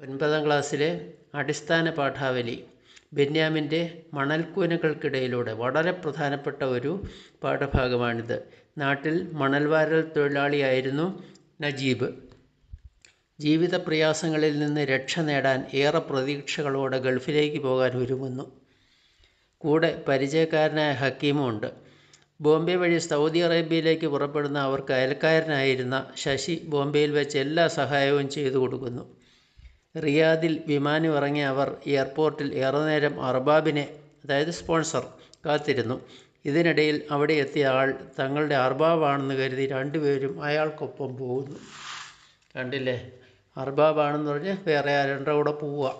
9ാം ക്ലാസ്സിലെ അടിസ്ഥാന പാഠാവലി ബെന്യാമിൻ്റെ മണൽക്കൂനകൾക്കിടയിലൂടെ വളരെ പ്രധാനപ്പെട്ട ഒരു പാഠഭാഗമാണിത്. നാട്ടിൽ മണൽവാരൽ തൊഴിലാളിയായിരുന്നു നജീബ്. ജീവിത പ്രയാസങ്ങളിൽ നിന്ന് രക്ഷ നേടാൻ ഏറെ പ്രതീക്ഷകളോടെ ഗൾഫിലേക്ക് പോകാൻ ഒരുങ്ങുന്നു. കൂടെ പരിചയക്കാരനായ ഹക്കീമുണ്ട്. ബോംബെ വഴി സൗദി അറേബ്യയിലേക്ക് പുറപ്പെടുന്ന അവർക്ക് അയൽക്കാരനായിരുന്ന ശശി ബോംബെയിൽ വെച്ച് എല്ലാ സഹായവും ചെയ്തു കൊടുക്കുന്നു. റിയാദിൽ വിമാനം ഇറങ്ങിയ അവർ എയർപോർട്ടിൽ ഏറെ നേരം അർബാബിനെ, അതായത് സ്പോൺസർ, കാത്തിരുന്നു. ഇതിനിടയിൽ അവിടെ എത്തിയ ആൾ തങ്ങളുടെ അർബാബാണെന്ന് കരുതി രണ്ടുപേരും അയാൾക്കൊപ്പം പോകുന്നു. കണ്ടില്ലേ, അർബാബാണെന്ന് പറഞ്ഞ് വേറെ ആരുടെ കൂടെ പോവുക.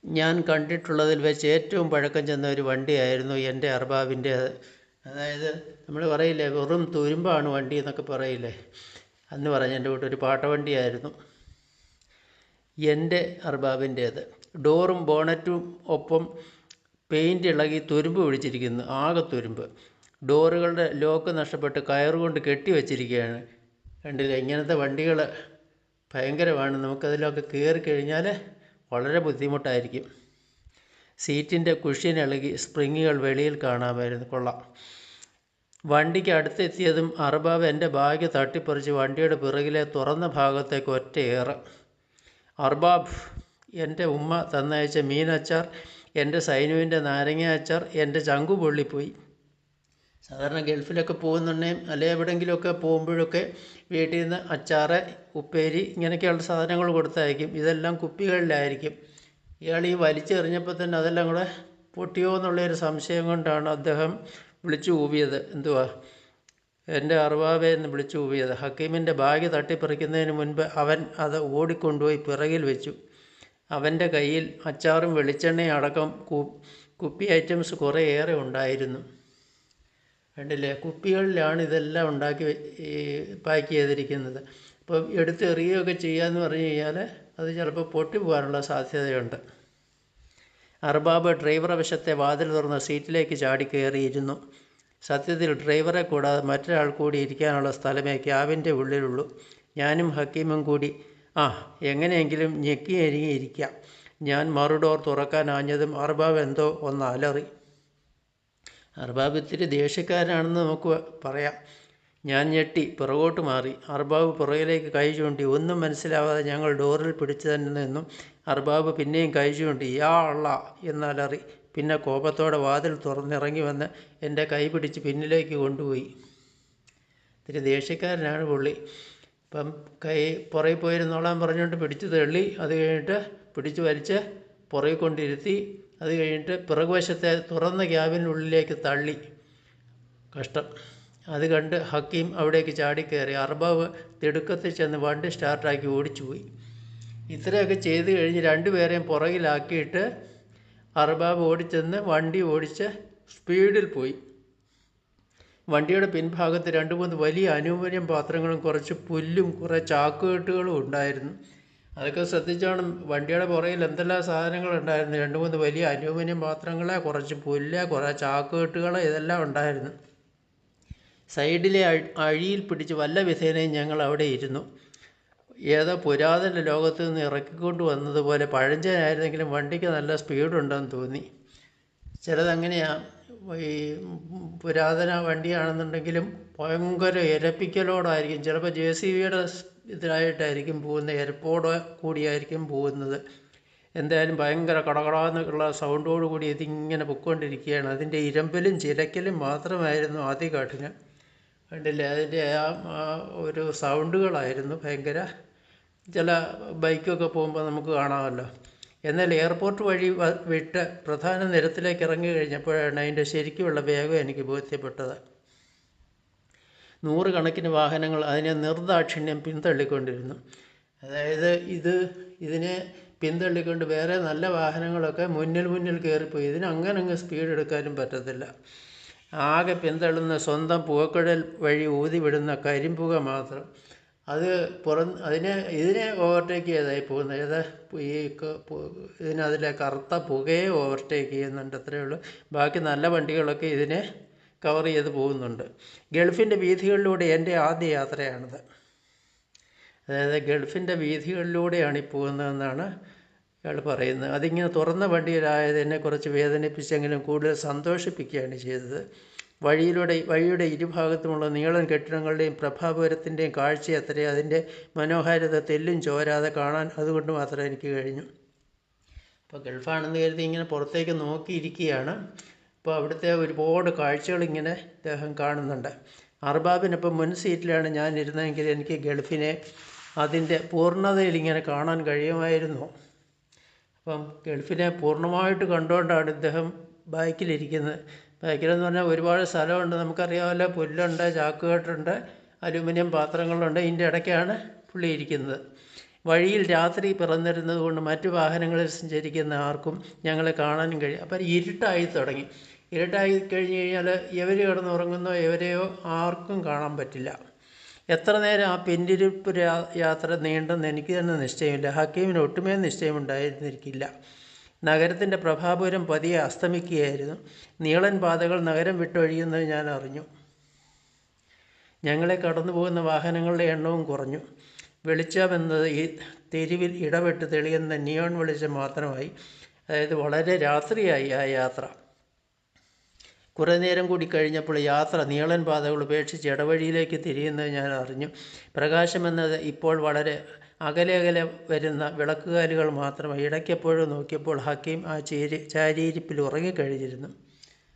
ഞാൻ കണ്ടിട്ടുള്ളതിൽ വെച്ച് ഏറ്റവും പഴക്കം ചെന്ന ഒരു വണ്ടിയായിരുന്നു എൻ്റെ അർബാബിൻ്റെ. അതായത് നമ്മൾ പറയില്ലേ, വെറും തുരുമ്പാണ് വണ്ടി എന്നൊക്കെ പറയില്ലേ, അന്ന് പറഞ്ഞ എൻ്റെ കൂട്ടൊരു പാട്ടവണ്ടിയായിരുന്നു എൻ്റെ അർബാബിൻ്റേത്. ഡോറും ബോണറ്റും ഒപ്പം പെയിൻ്റ് ഇളകി തുരുമ്പ് പിടിച്ചിരിക്കുന്നു, ആകെ തുരുമ്പ്. ഡോറുകളുടെ ലോക്ക് നഷ്ടപ്പെട്ട് കയറുകൊണ്ട് കെട്ടി വച്ചിരിക്കുകയാണ്. കണ്ടില്ല, ഇങ്ങനത്തെ വണ്ടികൾ ഭയങ്കരമാണ്. നമുക്കതിലൊക്കെ കയറി കഴിഞ്ഞാൽ വളരെ ബുദ്ധിമുട്ടായിരിക്കും. സീറ്റിൻ്റെ കുഷ്യൻ ഇളകി സ്പ്രിങ്ങുകൾ വെളിയിൽ കാണാമായിരുന്നു. കൊള്ളാം. വണ്ടിക്ക് അടുത്തെത്തിയതും അർബാബ് എൻ്റെ ബാഗ് തട്ടിപ്പറിച്ച് വണ്ടിയുടെ പിറകിലെ തുറന്ന ഭാഗത്തേക്ക് ഒറ്റയേറ്. അർബാബ്, എൻ്റെ ഉമ്മ തന്നയച്ച മീനച്ചാർ, എൻ്റെ സൈനുവിൻ്റെ നാരങ്ങ അച്ചാർ, എൻ്റെ ചങ്കു പൊള്ളിപ്പോയി. സാധാരണ ഗൾഫിലൊക്കെ പോകുന്നുണ്ടെങ്കിൽ അല്ലെ എവിടെയെങ്കിലുമൊക്കെ പോകുമ്പോഴൊക്കെ വീട്ടിൽ നിന്ന് അച്ചാറ്, ഉപ്പേരി, ഇങ്ങനെയൊക്കെയുള്ള സാധനങ്ങൾ കൊടുത്തയക്കും. ഇതെല്ലാം കുപ്പികളിലായിരിക്കും. ഇയാൾ ഈ വലിച്ചെറിഞ്ഞപ്പോൾ തന്നെ അതെല്ലാം കൂടെ പൊട്ടിയോ എന്നുള്ളൊരു സംശയം കൊണ്ടാണ് അദ്ദേഹം വിളിച്ചു കൂവിയത്. എന്തുവാ, എൻ്റെ അർബാബെ എന്ന് വിളിച്ചു കൂവിയത്. ഹക്കീമിൻ്റെ ബാഗ് തട്ടിപ്പറിക്കുന്നതിന് മുൻപ് അവൻ അത് ഓടിക്കൊണ്ടുപോയി പിറകിൽ വെച്ചു. അവൻ്റെ കയ്യിൽ അച്ചാറും വെളിച്ചെണ്ണയും അടക്കം കുപ്പി ഐറ്റംസ് കുറേയേറെ ഉണ്ടായിരുന്നു. കണ്ടില്ലേ, കുപ്പികളിലാണ് ഇതെല്ലാം ഉണ്ടാക്കി പാക്ക് ചെയ്തിരിക്കുന്നത്. അപ്പോൾ എടുത്തെറിയുകയൊക്കെ ചെയ്യാമെന്ന് പറഞ്ഞു കഴിഞ്ഞാൽ അത് ചിലപ്പോൾ പൊട്ടിപ്പോകാനുള്ള സാധ്യതയുണ്ട്. അർബാബ് ഡ്രൈവറെ വശത്തെ വാതിൽ തുറന്ന് സീറ്റിലേക്ക് ചാടി കയറിയിരുന്നു. സത്യത്തിൽ ഡ്രൈവറെ കൂടാതെ മറ്റൊരാൾ കൂടി ഇരിക്കാനുള്ള സ്ഥലമേ ക്യാബിൻ്റെ ഉള്ളിലുള്ളൂ. ഞാനും ഹക്കീമും കൂടി എങ്ങനെയെങ്കിലും ഞെക്കിയിരിക്കാം. ഞാൻ മറുഡോർ തുറക്കാനാഞ്ഞതും അർബാബ് എന്തോ ഒന്ന് അലറി. അർബാബ് ഇത്തിരി ദേഷ്യക്കാരനാണെന്ന് നമുക്ക് പറയാം. ഞാൻ ഞെട്ടി പിറകോട്ട് മാറി. അർബാബ് പുറകിലേക്ക് കൈ ചൂണ്ടി. ഒന്നും മനസ്സിലാവാതെ ഞങ്ങൾ ഡോറിൽ പിടിച്ചു തന്നെ നിന്നു. അർബാബ് പിന്നെയും കൈ ചൂണ്ടി യാ അള്ള എന്നലറി. പിന്നെ കോപത്തോടെ വാതിൽ തുറന്നിറങ്ങി വന്ന് എൻ്റെ കൈ പിടിച്ച് പിന്നിലേക്ക് കൊണ്ടുപോയി. ഇത്തിരി ദേഷ്യക്കാരനാണ് പുള്ളി. ഇപ്പം കൈ പുറകിൽ പോയിരുന്നോളാൻ പറഞ്ഞുകൊണ്ട് പിടിച്ച് തള്ളി. അത് കഴിഞ്ഞിട്ട് പിടിച്ച് വലിച്ച് പുറകിൽ കൊണ്ടിരുത്തി. അത് കഴിഞ്ഞിട്ട് പിറകുവശത്തെ തുറന്ന ക്യാബിനുള്ളിലേക്ക് തള്ളി. കഷ്ടം. അത് കണ്ട് ഹക്കീം അവിടേക്ക് ചാടിക്കയറി. അർബാബ് തിടുക്കത്തിൽ ചെന്ന് വണ്ടി സ്റ്റാർട്ടാക്കി ഓടിച്ചു പോയി. ഇത്രയൊക്കെ ചെയ്ത് കഴിഞ്ഞ് രണ്ടുപേരെയും പുറകിലാക്കിയിട്ട് അർബാബ് ഓടിച്ചെന്ന് വണ്ടി ഓടിച്ച് സ്പീഡിൽ പോയി. വണ്ടിയുടെ പിൻഭാഗത്ത് 2-3 വലിയ അലൂമിനിയം പാത്രങ്ങളും കുറച്ച് പുല്ലും കുറേ ചാക്കുകെട്ടുകളും ഉണ്ടായിരുന്നു. അതൊക്കെ ശ്രദ്ധിച്ചോണം. വണ്ടിയുടെ പുറകിൽ എന്തെല്ലാം സാധനങ്ങളുണ്ടായിരുന്നു. 2-3 വലിയ അലൂമിനിയം പാത്രങ്ങൾ, കുറച്ച് പുല്ല്, കുറേ ചാക്കുകെട്ടുകൾ, ഇതെല്ലാം ഉണ്ടായിരുന്നു. സൈഡിലെ അഴിയിൽ പിടിച്ച് വല്ല വിധേനയും ഞങ്ങൾ അവിടെ ഇരുന്നു. ഏതോ പുരാതന ലോകത്ത് നിന്ന് ഇറക്കിക്കൊണ്ട് വന്നതുപോലെ. പഴഞ്ചനായിരുന്നെങ്കിലും വണ്ടിക്ക് നല്ല സ്പീഡുണ്ടെന്ന് തോന്നി. ചിലതങ്ങനെയാണ്. ഈ പുരാതന വണ്ടിയാണെന്നുണ്ടെങ്കിലും ഭയങ്കര ഇരപ്പിക്കലോടായിരിക്കും. ചിലപ്പോൾ JCBയുടെ ഇതിലായിട്ടായിരിക്കും പോകുന്നത്, എരപ്പോടെ കൂടിയായിരിക്കും പോകുന്നത്. എന്തായാലും ഭയങ്കര കടകടാന്നുള്ള സൗണ്ടോട് കൂടി ഇതിങ്ങനെ പൊയ്ക്കൊണ്ടിരിക്കുകയാണ്. അതിൻ്റെ ഇരമ്പലും ചിരക്കലും മാത്രമായിരുന്നു ആദ്യ കാട്ടിന്. കണ്ടില്ലേ, അതിൻ്റെ ആ ഒരു സൗണ്ടുകളായിരുന്നു ഭയങ്കര. ചില ബൈക്കൊക്കെ പോകുമ്പോൾ നമുക്ക് കാണാമല്ലോ. എന്നാൽ എയർപോർട്ട് വഴി വിട്ട് പ്രധാന നിരത്തിലേക്ക് ഇറങ്ങി കഴിഞ്ഞപ്പോഴാണ് അതിൻ്റെ ശരിക്കുമുള്ള വേഗം എനിക്ക് ബോധ്യപ്പെട്ടത്. 100 കണക്കിന് വാഹനങ്ങൾ അതിനെ നിർദാക്ഷിണ്യം പിന്തള്ളിക്കൊണ്ടിരുന്നു. അതായത് ഇതിനെ പിന്തള്ളിക്കൊണ്ട് വേറെ നല്ല വാഹനങ്ങളൊക്കെ മുന്നിൽ കയറിപ്പോയി. ഇതിന് അങ്ങനെ സ്പീഡ് എടുക്കാനും പറ്റത്തില്ല. ആകെ പിന്തള്ളുന്ന സ്വന്തം പുകക്കുഴൽ വഴി ഊതി വിടുന്ന കരിമ്പുക മാത്രം. ഇതിനെ ഓവർടേക്ക് ചെയ്തായി പോകുന്നത്. ഇതിനതിലെ കറുത്ത പുകയെ ഓവർടേക്ക് ചെയ്യുന്നുണ്ട്, അത്രയേ ഉള്ളൂ. ബാക്കി നല്ല വണ്ടികളൊക്കെ ഇതിനെ കവർ ചെയ്ത് പോകുന്നുണ്ട്. ഗൾഫിൻ്റെ വീഥികളിലൂടെ എൻ്റെ ആദ്യ യാത്രയാണിത്. അതായത് ഗൾഫിൻ്റെ വീഥികളിലൂടെയാണ് ഈ പോകുന്നതെന്നാണ് ഇയാൾ പറയുന്നത്. അതിങ്ങനെ തുറന്ന വണ്ടിയിലായത് എന്നെ കുറച്ച് വേദനിപ്പിച്ചെങ്കിലും കൂടുതൽ സന്തോഷിപ്പിക്കുകയാണ് ചെയ്തത്. വഴിയുടെ ഇരുഭാഗത്തുമുള്ള നീളൻ കെട്ടിടങ്ങളുടെയും പ്രഭാപുരത്തിൻ്റെയും കാഴ്ച അത്രയും അതിൻ്റെ മനോഹാരിത തെല്ലും ചോരാതെ കാണാൻ അതുകൊണ്ട് മാത്രം എനിക്ക് കഴിഞ്ഞു. അപ്പോൾ ഗൾഫാണെന്ന് കരുതി ഇങ്ങനെ പുറത്തേക്ക് നോക്കിയിരിക്കുകയാണ്. അപ്പോൾ അവിടുത്തെ ഒരുപാട് കാഴ്ചകളിങ്ങനെ അദ്ദേഹം കാണുന്നുണ്ട്. അർബാബിനൊപ്പം മുൻ സീറ്റിലാണ് ഞാൻ ഇരുന്നതെങ്കിൽ എനിക്ക് ഗൾഫിനെ അതിൻ്റെ പൂർണ്ണതയിൽ ഇങ്ങനെ കാണാൻ കഴിയുമായിരുന്നു. അപ്പം ഗൾഫിനെ പൂർണ്ണമായിട്ട് കണ്ടുകൊണ്ടാണ് ഇദ്ദേഹം ബാക്കിലിരിക്കുന്നത്. ബാക്കിലെന്ന് പറഞ്ഞാൽ ഒരുപാട് സ്ഥലമുണ്ട്, നമുക്കറിയാമല്ലോ. പുല്ലുണ്ട്, ചാക്കുകെട്ടുണ്ട്, അലുമിനിയം പാത്രങ്ങളുണ്ട്. ഇതിൻ്റെ ഇടയ്ക്കാണ് പുള്ളി ഇരിക്കുന്നത്. വഴിയിൽ രാത്രി പിറന്നിരുന്നത് കൊണ്ട് മറ്റു വാഹനങ്ങളിൽ സഞ്ചരിക്കുന്ന ആർക്കും ഞങ്ങളെ കാണാനും കഴിയും. അപ്പം ഇരുട്ടായി തുടങ്ങി. ഇരുട്ടായി കഴിഞ്ഞ് കഴിഞ്ഞാൽ എവർ കിടന്നുറങ്ങുന്നോ എവരെയോ ആർക്കും കാണാൻ പറ്റില്ല. എത്ര നേരം ആ പിന്തിരിപ്പ് യാത്ര നീണ്ടെന്ന് എനിക്ക് തന്നെ നിശ്ചയമില്ല. ഹക്കീമിന് ഒട്ടുമേ നിശ്ചയമുണ്ടായിരുന്നിരിക്കില്ല. നഗരത്തിൻ്റെ പ്രഭാപുരം പതിയെ അസ്തമിക്കുകയായിരുന്നു. നീളൻ പാതകൾ നഗരം വിട്ടൊഴിയുന്നത് ഞാൻ അറിഞ്ഞു. ഞങ്ങളെ കടന്നു പോകുന്ന വാഹനങ്ങളുടെ എണ്ണവും കുറഞ്ഞു. വെളിച്ചമെന്നത് ഈ തെരുവിൽ ഇടപെട്ട് തെളിയുന്ന നിയോൺ വെളിച്ചം മാത്രമായി. അതായത് വളരെ രാത്രിയായി ആ യാത്ര. കുറേ നേരം കൂടി കഴിഞ്ഞപ്പോൾ യാത്ര നീളൻ പാതകൾ ഉപേക്ഷിച്ച് ഇടവഴിയിലേക്ക് തിരിയുന്നത് ഞാൻ അറിഞ്ഞു. പ്രകാശമെന്നത് ഇപ്പോൾ വളരെ അകലെ വരുന്ന വിളക്കുകാലുകൾ മാത്രമായി. ഇടയ്ക്കെപ്പോഴും നോക്കിയപ്പോൾ ഹക്കീം ആ ചാരിയിരിപ്പിൽ ഉറങ്ങിക്കഴിഞ്ഞിരുന്നു.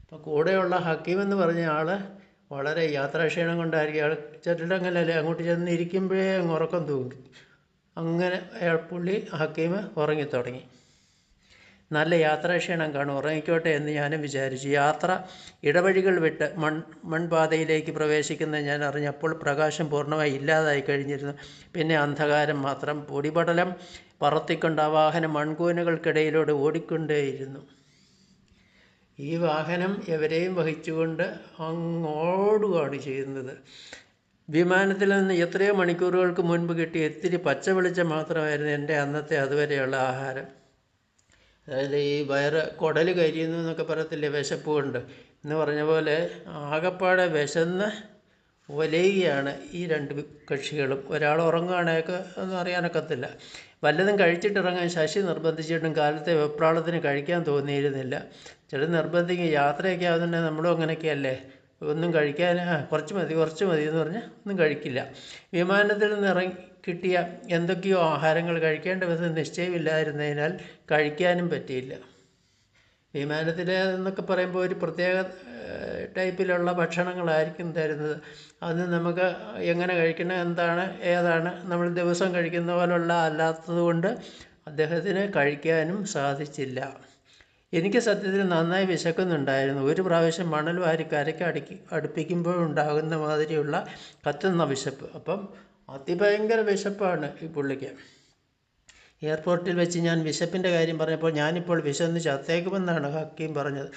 അപ്പോൾ കൂടെയുള്ള ഹക്കീം എന്ന് പറഞ്ഞ ആൾ വളരെ യാത്രാക്ഷീണം കൊണ്ടായിരിക്കും. അയാൾ ചട്ടിലങ്ങനല്ലേ അങ്ങോട്ട് ചെന്നിരിക്കുമ്പോഴേ അങ്ങ് ഉറക്കം തൂങ്ങി. അങ്ങനെ പുള്ളി ഹക്കീം ഉറങ്ങിത്തുടങ്ങി. നല്ല യാത്രാക്ഷീണം കാണും, ഉറങ്ങിക്കോട്ടെ എന്ന് ഞാനും വിചാരിച്ചു. യാത്ര ഇടവഴികൾ വിട്ട് മൺപാതയിലേക്ക് പ്രവേശിക്കുന്നത് ഞാൻ അറിഞ്ഞപ്പോൾ പ്രകാശം പൂർണ്ണമായി ഇല്ലാതായി കഴിഞ്ഞിരുന്നു. പിന്നെ അന്ധകാരം മാത്രം. പൊടിപടലം പറത്തിക്കൊണ്ട് ആ വാഹനം മൺകൂനകൾക്കിടയിലൂടെ ഓടിക്കൊണ്ടേയിരുന്നു. ഈ വാഹനം എവരെയും വഹിച്ചുകൊണ്ട് അങ്ങോടുകയാണ് ചെയ്യുന്നത്. വിമാനത്തിൽ നിന്ന് എത്രയോ മണിക്കൂറുകൾക്ക് മുൻപ് കിട്ടിയ ഇത്തിരി പച്ച വെളിച്ചം മാത്രമായിരുന്നു എൻ്റെ അന്നത്തെ അതുവരെയുള്ള ആഹാരം. അതായത് ഈ കുടൽ കരിയുന്നു എന്നൊക്കെ പറയത്തില്ലേ, വിശപ്പ് കൊണ്ട് എന്ന് പറഞ്ഞ പോലെ ആകപ്പാടെ വിശന്ന് ഒലയുകയാണ് ഈ രണ്ട് കക്ഷികളും. ഒരാൾ ഉറങ്ങുകയാണെങ്കിൽ ഒന്നും അറിയാനൊക്കത്തില്ല. വല്ലതും കഴിച്ചിട്ടിറങ്ങാൻ ശശി നിർബന്ധിച്ചിട്ടും കാലത്തെ വെപ്രാളത്തിന് കഴിക്കാൻ തോന്നിയിരുന്നില്ല. ചില നിർബന്ധിക്കും. യാത്രയൊക്കെ ആകുന്നുണ്ടെങ്കിൽ നമ്മളും അങ്ങനെയൊക്കെയല്ലേ, ഒന്നും കഴിക്കാൻ കുറച്ച് മതി എന്ന് പറഞ്ഞാൽ ഒന്നും കഴിക്കില്ല. വിമാനത്തിൽ നിന്ന് കിട്ടിയ എന്തൊക്കെയോ ആഹാരങ്ങൾ കഴിക്കേണ്ട വിധം നിശ്ചയമില്ലായിരുന്നതിനാൽ കഴിക്കാനും പറ്റിയില്ല. വിമാനത്തിൽ എന്നൊക്കെ പറയുമ്പോൾ ഒരു പ്രത്യേക ടൈപ്പിലുള്ള ഭക്ഷണങ്ങളായിരിക്കും തരുന്നത്. അത് നമുക്ക് എങ്ങനെ കഴിക്കണം, ഏതാണ് നമ്മൾ ദിവസം കഴിക്കുന്ന പോലുള്ള അല്ലാത്തത് കൊണ്ട് അദ്ദേഹത്തിന് കഴിക്കാനും സാധിച്ചില്ല. എനിക്ക് സത്യത്തിൽ നന്നായി വിശക്കുന്നുണ്ടായിരുന്നു. ഒരു പ്രാവശ്യം മണൽ വാരി കരയ്ക്ക് അടുപ്പിക്കുമ്പോഴുണ്ടാകുന്ന മാതിരിയുള്ള കത്തുന്ന വിശപ്പ്. അപ്പം അതിഭയങ്കര വിശപ്പാണ് ഈ പുള്ളിക്ക്. എയർപോർട്ടിൽ വെച്ച് ഞാൻ വിശപ്പിൻ്റെ കാര്യം പറഞ്ഞപ്പോൾ ഞാനിപ്പോൾ വിശന്ന് ചത്തേക്കുമെന്നാണ് ഹക്കീം പറഞ്ഞത്.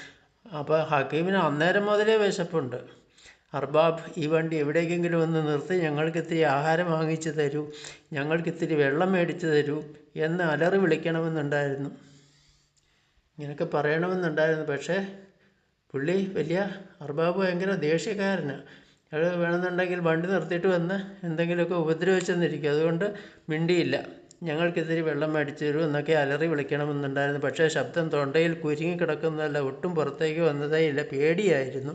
അപ്പോൾ ഹക്കീമിന് അന്നേരം മുതലേ വിശപ്പുണ്ട്. അർബാബ്, ഈ വണ്ടി എവിടേക്കെങ്കിലും ഒന്ന് നിർത്തി ഞങ്ങൾക്കിത്തിരി ആഹാരം വാങ്ങിച്ചു തരൂ, ഞങ്ങൾക്കിത്തിരി വെള്ളം മേടിച്ചു തരൂ എന്ന് അലറി വിളിക്കണമെന്നുണ്ടായിരുന്നു. ഇങ്ങനെയൊക്കെ പറയണമെന്നുണ്ടായിരുന്നു. പക്ഷേ പുള്ളി അർബാബ് ഭയങ്കര ദേഷ്യക്കാരനാണ്. അയാൾ വേണമെന്നുണ്ടെങ്കിൽ വണ്ടി നിർത്തിയിട്ട് വന്ന് എന്തെങ്കിലുമൊക്കെ ഉപദ്രവിച്ചെന്നിരിക്കും. അതുകൊണ്ട് മിണ്ടിയില്ല. ഞങ്ങൾക്കിത്തിരി വെള്ളം മേടിച്ചു തരൂ എന്നൊക്കെ അലറി വിളിക്കണമെന്നുണ്ടായിരുന്നു. പക്ഷേ ശബ്ദം തൊണ്ടയിൽ കുരുങ്ങിക്കിടക്കുന്നതല്ല, ഒട്ടും പുറത്തേക്ക് വന്നതേ ഇല്ല. പേടിയായിരുന്നു.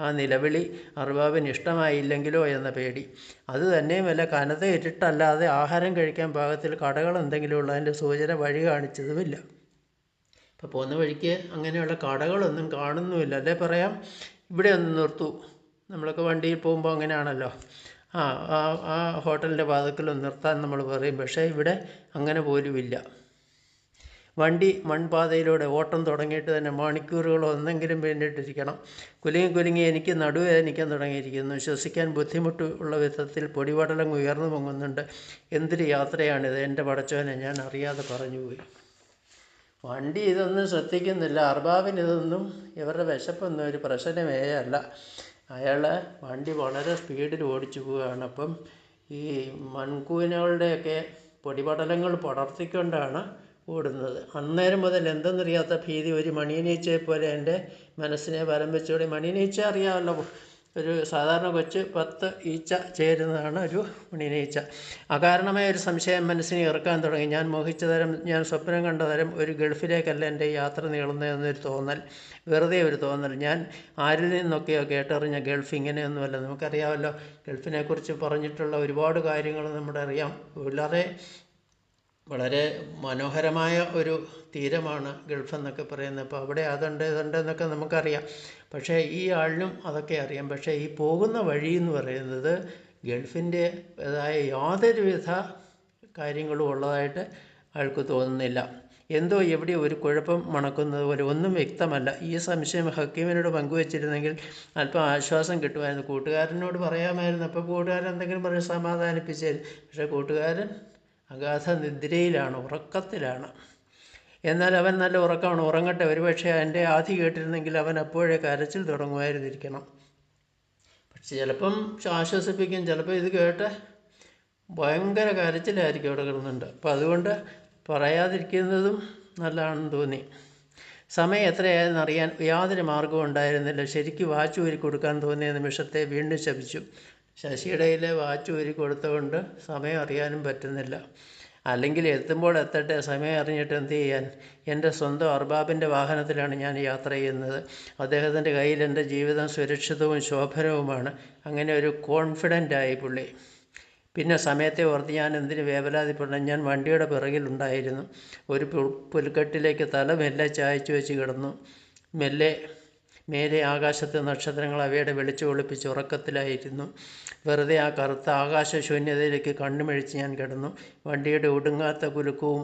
ആ നിലവിളി അർബാബിന് ഇഷ്ടമായില്ലെങ്കിലോ എന്ന പേടി. അത് തന്നെയുമല്ല, കനത്ത ഇരുട്ടല്ലാതെ ആഹാരം കഴിക്കാൻ പാകത്തിൽ കടകൾ എന്തെങ്കിലും ഉള്ളതിൻ്റെ സൂചന വഴി കാണിച്ചതുമില്ല. ഇപ്പോൾ പോകുന്ന വഴിക്ക് അങ്ങനെയുള്ള കടകളൊന്നും കാണുന്നുമില്ല. അല്ലേ പറയാം, ഇവിടെ ഒന്ന് നിർത്തൂ. നമ്മളൊക്കെ വണ്ടിയിൽ പോകുമ്പോൾ അങ്ങനെയാണല്ലോ, ആ ഹോട്ടലിൻ്റെ വാതിൽക്കലൊന്ന് നിർത്താൻ നമ്മൾ പറയും. പക്ഷേ ഇവിടെ അങ്ങനെ പോലുമില്ല. വണ്ടി മൺപാതയിലൂടെ ഓട്ടം തുടങ്ങിയിട്ട് തന്നെ മണിക്കൂറുകൾ ഒന്നെങ്കിലും പിന്നിട്ടിരിക്കണം. കുലുങ്ങി എനിക്ക് നടുവേദനിക്കാൻ തുടങ്ങിയിരിക്കുന്നു. ശ്വസിക്കാൻ ബുദ്ധിമുട്ടുള്ള വിധത്തിൽ പൊടിപടലം ഉയർന്നു പൊങ്ങുന്നുണ്ട്. എന്തൊരു യാത്രയാണിത് എൻ്റെ പടച്ചോനെ, ഞാൻ അറിയാതെ പറഞ്ഞുപോയി. വണ്ടി ഇതൊന്നും ശ്രദ്ധിക്കുന്നില്ല. അർബാബിന് ഇതൊന്നും ഇവരുടെ വിശപ്പൊന്നും ഒരു പ്രശ്നമേ അല്ല. അയാൾ വണ്ടി വളരെ സ്പീഡിൽ ഓടിച്ചു പോവുകയാണ്. അപ്പം ഈ മൺകൂനകളുടെയൊക്കെ പൊടിപടലങ്ങൾ പടർത്തിക്കൊണ്ടാണ് ഓടുന്നത്. അന്നേരം മുതൽ എന്തെന്നറിയാത്ത ഭീതി ഒരു മണിയനീച്ചയെ പോലെ എൻ്റെ മനസ്സിനെ വലം വെച്ചോടെ. മണിയനീച്ച അറിയാമല്ലോ, ഒരു സാധാരണ കൊച്ച് 10 ഈച്ച ചേരുന്നതാണ് ഒരു മണിയനീച്ച. അകാരണമായ ഒരു സംശയം മനസ്സിനെ ഇറക്കാൻ തുടങ്ങി. ഞാൻ മോഹിച്ച തരം, ഞാൻ സ്വപ്നം കണ്ട തരം ഒരു ഗൾഫിലേക്കല്ല എൻ്റെ യാത്ര നീളുന്നതെന്നൊരു തോന്നൽ, വെറുതെ ഒരു തോന്നൽ. ഞാൻ ആരിൽ നിന്നൊക്കെയോ കേട്ടറിഞ്ഞ ഗൾഫ് ഇങ്ങനെയൊന്നുമല്ല. നമുക്കറിയാമല്ലോ, ഗൾഫിനെക്കുറിച്ച് പറഞ്ഞിട്ടുള്ള ഒരുപാട് കാര്യങ്ങൾ നമ്മുടെ അറിയാം. വളരെ മനോഹരമായ ഒരു തീരമാണ് ഗൾഫ് എന്നൊക്കെ പറയുന്നത്. അപ്പോൾ അവിടെ അതുണ്ട് ഇതുണ്ടെന്നൊക്കെ നമുക്കറിയാം. പക്ഷേ ഈ ആളിനും അതൊക്കെ അറിയാം. പക്ഷേ ഈ പോകുന്ന വഴി എന്ന് പറയുന്നത് ഗൾഫിൻ്റെതായ യാതൊരുവിധ കാര്യങ്ങളും ഉള്ളതായിട്ട് ആൾക്ക് തോന്നുന്നില്ല. എന്തോ എവിടെ ഒരു കുഴപ്പം മണക്കുന്നത് പോലെ, ഒന്നും വ്യക്തമല്ല. ഈ സംശയം ഹക്കീമിനോട് പങ്കുവച്ചിരുന്നെങ്കിൽ അല്പം ആശ്വാസം കിട്ടുമായിരുന്നു. കൂട്ടുകാരനോട് പറയാമായിരുന്നു. അപ്പോൾ കൂട്ടുകാരൻ എന്തെങ്കിലും പറഞ്ഞ് സമാധാനിപ്പിച്ചായിരുന്നു. പക്ഷേ കൂട്ടുകാരൻ അഗാധ നിദ്രയിലാണ്, ഉറക്കത്തിലാണ്. എന്നാൽ അവൻ നല്ല ഉറക്കമാണ്. ഉറങ്ങട്ടെ. ഒരുപക്ഷെ എൻ്റെ ആധി കേട്ടിരുന്നെങ്കിൽ അവൻ അപ്പോഴേ കരച്ചിൽ തുടങ്ങുമായിരുന്നിരിക്കണം. പക്ഷെ ചിലപ്പം ആശ്വസിപ്പിക്കും, ചിലപ്പോൾ ഇത് കേട്ട് ഭയങ്കര കരച്ചിലായിരിക്കും അവിടെ കിടന്നുണ്ട്. അപ്പോൾ അതുകൊണ്ട് പറയാതിരിക്കുന്നതും നല്ലതാണെന്ന് തോന്നി. സമയം എത്രയായെന്ന് അറിയാൻ യാതൊരു മാർഗവും ഉണ്ടായിരുന്നില്ല. ശരിക്കും വാച്ച് ഊരി കൊടുക്കാൻ തോന്നിയ നിമിഷത്തെ വീണ്ടും ശപിച്ചു. ശശിയിടയിലെ വാച്ച് ഊരി കൊടുത്തുകൊണ്ട് സമയം അറിയാനും പറ്റുന്നില്ല. അല്ലെങ്കിൽ എത്തുമ്പോൾ എത്തട്ടെ, സമയം അറിഞ്ഞിട്ട് എന്ത് ചെയ്യാൻ? എൻ്റെ സ്വന്തം അർബാബിൻ്റെ വാഹനത്തിലാണ് ഞാൻ യാത്ര ചെയ്യുന്നത്. അദ്ദേഹത്തിൻ്റെ കയ്യിൽ എൻ്റെ ജീവിതം സുരക്ഷിതവും ശോഭനവുമാണ്. അങ്ങനെ ഒരു കോൺഫിഡൻ്റായി പുള്ളി. പിന്നെ സമയത്തെ ഓർത്ത് ഞാൻ എന്തിന് വേവലാതിപ്പെടണം? ഞാൻ വണ്ടിയുടെ പിറകിലുണ്ടായിരുന്നു. ഒരു പുൽക്കെട്ടിലേക്ക് തല മെല്ലെ ചായച്ചു വെച്ച് കിടന്നു. മേലെ ആകാശത്തെ നക്ഷത്രങ്ങൾ അവയുടെ വെളിച്ചം ഒളിപ്പിച്ച് ഉറക്കത്തിലായിരുന്നു. വെറുതെ ആ കറുത്ത ആകാശശൂന്യതയിലേക്ക് കണ്ണുമിഴിച്ച് ഞാൻ കിടന്നു. വണ്ടിയുടെ ഒടുങ്ങാത്ത കുലുക്കവും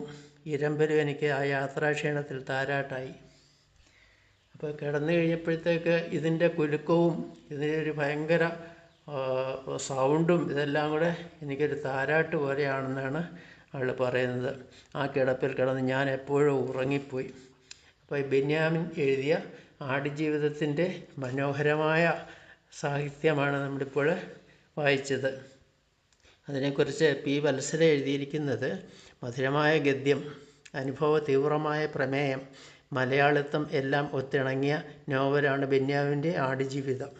ഇരമ്പലും എനിക്ക് ആ യാത്രാക്ഷീണത്തിൽ താരാട്ടായി. അപ്പോൾ കിടന്നു കഴിഞ്ഞപ്പോഴത്തേക്ക് ഇതിൻ്റെ കുലുക്കവും ഇതിനൊരു ഭയങ്കര സൗണ്ടും ഇതെല്ലാം കൂടെ എനിക്കൊരു താരാട്ട് പോലെയാണെന്നാണ് ആൾ പറയുന്നത്. ആ കിടപ്പിൽ കിടന്ന് ഞാൻ എപ്പോഴും ഉറങ്ങിപ്പോയി. അപ്പോൾ ബെന്യാമിൻ എഴുതിയ ആടുജീവിതത്തിൻ്റെ മനോഹരമായ സാഹിത്യമാണ് നമ്മളിപ്പോൾ വായിച്ചത്. അതിനെക്കുറിച്ച് പി. വത്സല എഴുതിയിരിക്കുന്നത്: മധുരമായ ഗദ്യം, അനുഭവ തീവ്രമായ പ്രമേയം, മലയാളിത്തം എല്ലാം ഒത്തിണങ്ങിയ നോവലാണ് ബെന്യാമിൻ്റെ ആടുജീവിതം.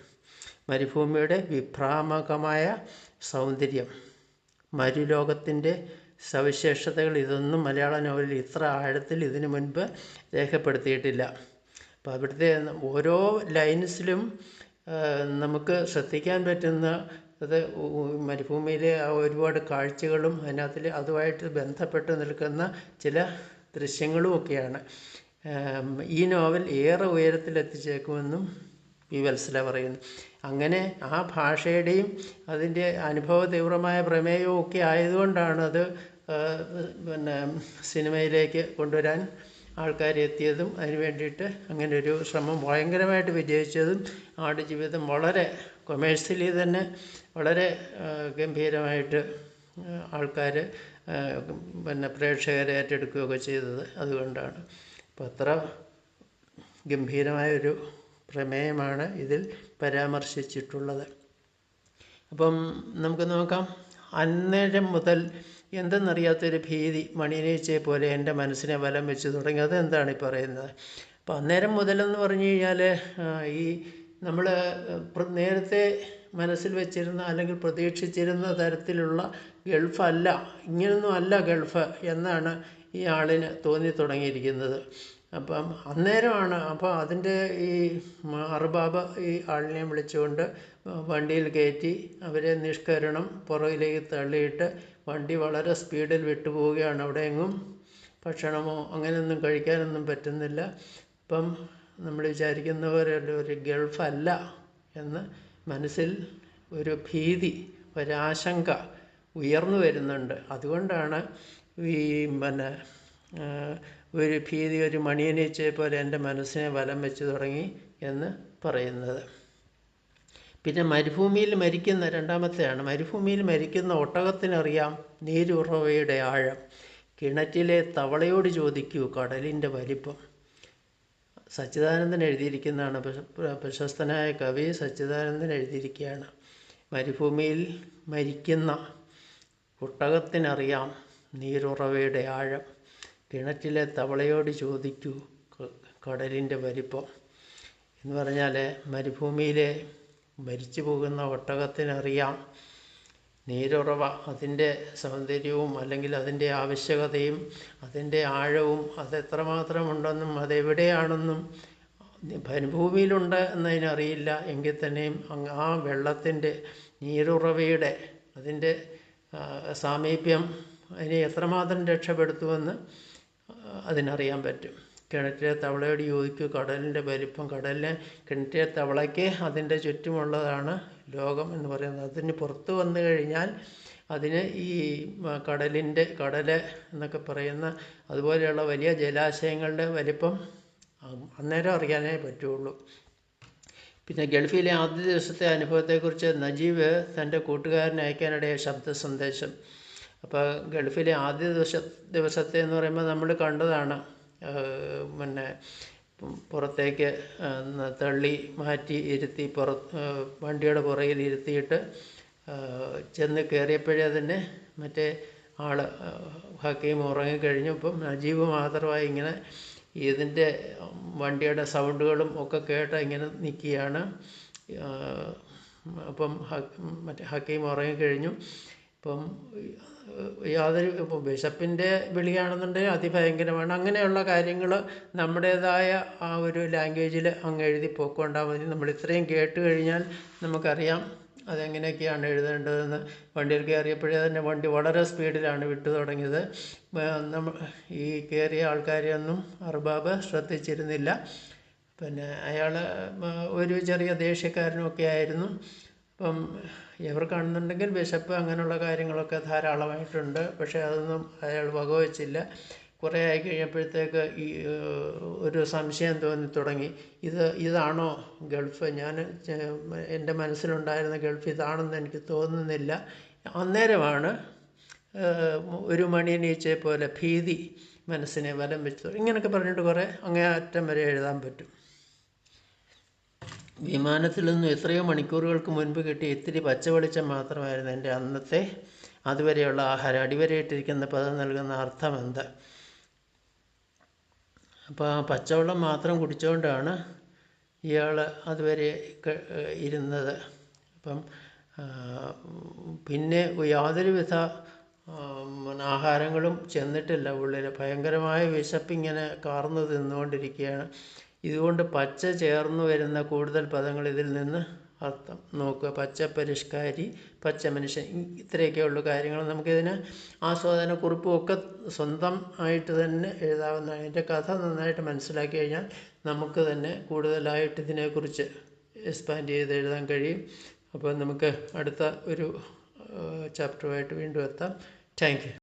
മരുഭൂമിയുടെ വിഭ്രാമകമായ സൗന്ദര്യം, മരുലോകത്തിൻ്റെ സവിശേഷതകൾ, ഇതൊന്നും മലയാള നോവലിൽ ഇത്ര ആഴത്തിൽ ഇതിനു മുൻപ് രേഖപ്പെടുത്തിയിട്ടില്ല. അപ്പോൾ അവിടുത്തെ ഓരോ ലൈൻസിലും നമുക്ക് ശ്രദ്ധിക്കാൻ പറ്റുന്ന അത് മരുഭൂമിയിലെ ഒരുപാട് കാഴ്ചകളും അതിനകത്തിൽ അതുമായിട്ട് ബന്ധപ്പെട്ട് നിൽക്കുന്ന ചില ദൃശ്യങ്ങളുമൊക്കെയാണ്. ഈ നോവൽ ഏറെ ഉയരത്തിലെത്തിച്ചേക്കുമെന്നും പി. വത്സല പറയുന്നു. അങ്ങനെ ആ ഭാഷയുടെയും അതിൻ്റെ അനുഭവ തീവ്രമായ പ്രമേയവും ഒക്കെ ആയതുകൊണ്ടാണ് അത് സിനിമയിലേക്ക് കൊണ്ടുവരാൻ ആൾക്കാർ എത്തിയതും അതിന് വേണ്ടിയിട്ട് അങ്ങനെ ഒരു ശ്രമം ഭയങ്കരമായിട്ട് വിജയിച്ചതും. ആടുജീവിതം വളരെ കൊമേഴ്സ്യലി തന്നെ വളരെ ഗംഭീരമായിട്ട് ആൾക്കാർ പ്രേക്ഷകരെ ഏറ്റെടുക്കുകയൊക്കെ ചെയ്തത് അതുകൊണ്ടാണ്. അപ്പോൾ അത്ര ഗംഭീരമായൊരു പ്രമേയമാണ് ഇതിൽ പരാമർശിച്ചിട്ടുള്ളത്. അപ്പം നമുക്ക് നോക്കാം. അന്നേരം മുതൽ എന്തെന്നറിയാത്തൊരു ഭീതി മണിയനീച്ചയെ പോലെ എൻ്റെ മനസ്സിനെ വലം വെച്ച് തുടങ്ങി. അതെന്താണ് ഈ പറയുന്നത്? അപ്പോൾ അന്നേരം മുതലെന്ന് പറഞ്ഞു കഴിഞ്ഞാൽ ഈ നമ്മൾ നേരത്തെ മനസ്സിൽ വെച്ചിരുന്ന അല്ലെങ്കിൽ പ്രതീക്ഷിച്ചിരുന്ന തരത്തിലുള്ള ഗൾഫല്ല, ഇങ്ങനൊന്നും അല്ല ഗൾഫ് എന്നാണ് ഈ ആളിന് തോന്നി തുടങ്ങിയിരിക്കുന്നത്. അപ്പം അന്നേരമാണ്. അപ്പോൾ അതിൻ്റെ ഈ അർബാബ് ഈ ആളിനെ വിളിച്ചുകൊണ്ട് വണ്ടിയിൽ കയറ്റി അവരെ നിഷ്കരണം പുറകിലേക്ക് തള്ളിയിട്ട് വണ്ടി വളരെ സ്പീഡിൽ വിട്ടുപോവുകയാണ്. അവിടെ എങ്ങും ഭക്ഷണമോ അങ്ങനെയൊന്നും കഴിക്കാനൊന്നും പറ്റുന്നില്ല. അപ്പം നമ്മൾ വിചാരിക്കുന്ന പോലെ ഒരു ഗൾഫല്ല എന്ന് മനസ്സിൽ ഒരു ഭീതി, ഒരാശങ്ക ഉയർന്നു വരുന്നുണ്ട്. അതുകൊണ്ടാണ് ഈ ഒരു ഭീതി, ഒരു മണിയനീച്ചയെ പോലെ എൻ്റെ മനസ്സിനെ വലം വെച്ച് തുടങ്ങി എന്ന് പറയുന്നത്. പിന്നെ മരുഭൂമിയിൽ മരിക്കുന്ന രണ്ടാമത്തെയാണ്. മരുഭൂമിയിൽ മരിക്കുന്ന ഒട്ടകത്തിനറിയാം നീരുറവയുടെ ആഴം, കിണറ്റിലെ തവളയോട് ചോദിക്കൂ കടലിൻ്റെ വലിപ്പം. സച്ചിദാനന്ദൻ എഴുതിയിരിക്കുന്നതാണ്. പ്രശസ്തനായ കവി സച്ചിദാനന്ദൻ എഴുതിയിരിക്കുകയാണ്. മരുഭൂമിയിൽ മരിക്കുന്ന ഒട്ടകത്തിനറിയാം നീരുറവയുടെ ആഴം, കിണറ്റിലെ തവളയോട് ചോദിക്കൂ കടലിൻ്റെ വലിപ്പം എന്ന് പറഞ്ഞാൽ മരുഭൂമിയിലെ മരിച്ചു പോകുന്ന ഒട്ടകത്തിനറിയാം നീരുറവ, അതിൻ്റെ സൗന്ദര്യവും അല്ലെങ്കിൽ അതിൻ്റെ ആവശ്യകതയും അതിൻ്റെ ആഴവും അതെത്രമാത്രമുണ്ടെന്നും അതെവിടെയാണെന്നും മരുഭൂമിയിലുണ്ട് എന്നതിനറിയില്ല. എങ്കിൽ തന്നെയും ആ വെള്ളത്തിൻ്റെ നീരുറവയുടെ അതിൻ്റെ സാമീപ്യം അതിനെ എത്രമാത്രം രക്ഷപ്പെടുത്തുമെന്ന് അതിനറിയാൻ പറ്റും. കിണറ്റിലെ തവളയോട് ചോദിക്കൂ കടലിൻ്റെ വലിപ്പം. കിണറ്റിലെ തവളയ്ക്ക് അതിൻ്റെ ചുറ്റുമുള്ളതാണ് ലോകം എന്ന് പറയുന്നത്. അതിന് പുറത്ത് വന്നു കഴിഞ്ഞാൽ അതിന് ഈ കടൽ എന്നൊക്കെ പറയുന്ന അതുപോലെയുള്ള വലിയ ജലാശയങ്ങളുടെ വലിപ്പം അന്നേരം അറിയാനേ പറ്റുള്ളൂ. പിന്നെ ഗൾഫിലെ ആദ്യ ദിവസത്തെ അനുഭവത്തെക്കുറിച്ച് നജീബ് തൻ്റെ കൂട്ടുകാരന് അയക്കാനിടയ ശബ്ദ സന്ദേശം. അപ്പോൾ ഗൾഫിലെ ആദ്യ ദിവസത്തെ എന്ന് പറയുമ്പോൾ നമ്മൾ കണ്ടതാണ്. പിന്നെ പുറത്തേക്ക് തള്ളി മാറ്റി ഇരുത്തി വണ്ടിയുടെ പുറകിൽ ഇരുത്തിയിട്ട് ചെന്ന് കയറിയപ്പോഴേ തന്നെ മറ്റേ ആൾ ഹക്കീം ഉറങ്ങിക്കഴിഞ്ഞു. ഇപ്പം നജീബ് മാത്രമായി ഇങ്ങനെ ഇതിൻ്റെ വണ്ടിയുടെ സൗണ്ടുകളും ഒക്കെ കേട്ട് ഇങ്ങനെ നിൽക്കുകയാണ്. അപ്പം മറ്റേ ഹക്കീം ഉറങ്ങിക്കഴിഞ്ഞു. ഇപ്പം ഇപ്പം ബിഷപ്പിൻ്റെ വിളിയാണെന്നുണ്ടെങ്കിൽ അതിഭയങ്കരമാണ്. അങ്ങനെയുള്ള കാര്യങ്ങൾ നമ്മുടേതായ ആ ഒരു ലാംഗ്വേജിൽ അങ്ങ് എഴുതി പോക്കൊണ്ടാൽ മതി. നമ്മൾ ഇത്രയും കേട്ട് കഴിഞ്ഞാൽ നമുക്കറിയാം അതെങ്ങനെയൊക്കെയാണ് എഴുതേണ്ടതെന്ന്. വണ്ടിയിൽ കയറിയപ്പോഴേ തന്നെ വണ്ടി വളരെ സ്പീഡിലാണ് വിട്ടു തുടങ്ങിയത്. ഈ കയറിയ ആൾക്കാരെയൊന്നും അർബാബ് ശ്രദ്ധിച്ചിരുന്നില്ല. പിന്നെ അയാൾ ഒരു ചെറിയ ദേഷ്യക്കാരനൊക്കെ ആയിരുന്നു. അപ്പം ഇവർ കാണുന്നുണ്ടെങ്കിൽ ബിഷപ്പ് അങ്ങനെയുള്ള കാര്യങ്ങളൊക്കെ ധാരാളമായിട്ടുണ്ട്. പക്ഷേ അതൊന്നും അയാൾ വകവച്ചില്ല. കുറേ ആയി കഴിഞ്ഞപ്പോഴത്തേക്ക് ഈ ഒരു സംശയം തോന്നി തുടങ്ങി. ഇതാണോ ഗൾഫ്? എൻ്റെ മനസ്സിലുണ്ടായിരുന്ന ഗൾഫ് ഇതാണെന്ന് എനിക്ക് തോന്നുന്നില്ല. അന്നേരമാണ് ഒരു മണിയനീച്ചയെ പോലെ ഭീതി മനസ്സിനെ വലം വെച്ചു. ഇങ്ങനെയൊക്കെ പറഞ്ഞിട്ട് കുറേ അങ്ങേയറ്റം വരെ എഴുതാൻ പറ്റും. വിമാനത്തിൽ നിന്നും എത്രയോ മണിക്കൂറുകൾക്ക് മുൻപ് കിട്ടിയ ഇത്തിരി പച്ച വെളിച്ചം മാത്രമായിരുന്നു എൻ്റെ അന്നത്തെ അതുവരെയുള്ള ആഹാരം. അടിവരയിട്ടിരിക്കുന്ന പദം നൽകുന്ന അർത്ഥം എന്താ? അപ്പോൾ ആ പച്ചവെള്ളം മാത്രം കുടിച്ചുകൊണ്ടാണ് ഇയാൾ അതുവരെ ഇരുന്നത്. അപ്പം പിന്നെ യാതൊരുവിധ ആഹാരങ്ങളും ചെന്നിട്ടില്ല ഉള്ളിൽ. ഭയങ്കരമായ വിശപ്പിങ്ങനെ കാർന്നു തിന്നുകൊണ്ടിരിക്കുകയാണ്. ഇതുകൊണ്ട് പച്ച ചേർന്ന് വരുന്ന കൂടുതൽ പദങ്ങൾ ഇതിൽ നിന്ന് അർത്ഥം നോക്കുക. പച്ച പരിഷ്കാരി, പച്ച മനുഷ്യൻ, ഇത്രയൊക്കെയുള്ള കാര്യങ്ങൾ നമുക്കിതിന് ആസ്വാദനക്കുറിപ്പും ഒക്കെ സ്വന്തം ആയിട്ട് തന്നെ എഴുതാവുന്നതാണ്. അതിൻ്റെ കഥ നന്നായിട്ട് മനസ്സിലാക്കി കഴിഞ്ഞാൽ നമുക്ക് തന്നെ കൂടുതലായിട്ട് ഇതിനെക്കുറിച്ച് എക്സ്പാൻഡ് ചെയ്ത് എഴുതാൻ കഴിയും. അപ്പോൾ നമുക്ക് അടുത്ത ഒരു ചാപ്റ്ററുമായിട്ട് വീണ്ടും എത്താം. Thank you.